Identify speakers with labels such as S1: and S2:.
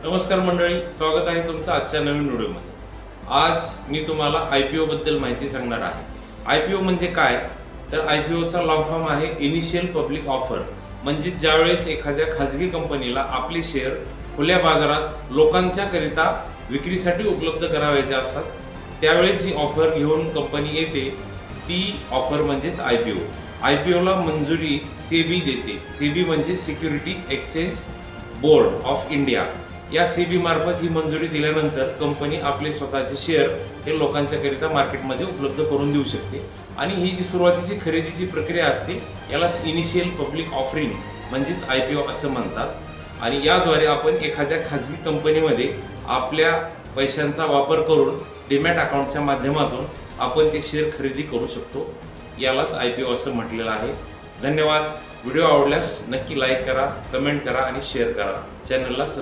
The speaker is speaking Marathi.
S1: नमस्कार मंडळी, स्वागत आहे तुमचं आजच्या नवीन व्हिडिओमध्ये। आज मी तुम्हाला IPO बद्दल माहिती सांगणार आहे। IPO म्हणजे काय? तर IPO चा लॉंग फॉर्म आहे इनिशियल पब्लिक ऑफर। म्हणजे ज्यावेळेस एखाद्या खाजगी कंपनीला आपले शेअर खुल्या बाजारात लोकांच्या करिता विक्रीसाठी उपलब्ध करावायचे असतात, त्यावेळेस जी ऑफर घेऊन कंपनी येते ती ऑफर म्हणजेच IPO ला मंजुरी सेबी देते। सेबी म्हणजे security exchange board of India. या सेबी मार्फत ही मंजुरी दिल्यानंतर कंपनी आपले स्वतःचे शेअर हे लोकांच्या करिता मार्केटमध्ये उपलब्ध करून देऊ शकते। आणि ही जी सुरुवातीची खरेदीची प्रक्रिया असते यालाच इनिशियल पब्लिक ऑफरिंग म्हणजेच IPO असं म्हणतात। आणि याद्वारे आपण एखाद्या खाजगी कंपनीमध्ये आपल्या पैशांचा वापर करून डीमॅट अकाउंटच्या माध्यमातून आपण ते शेअर खरेदी करू शकतो। यालाच IPO असं म्हटलेलं आहे। धन्यवाद। व्हिडिओ आवडल्यास नक्की लाईक करा, कमेंट करा आणि शेअर करा। चॅनलला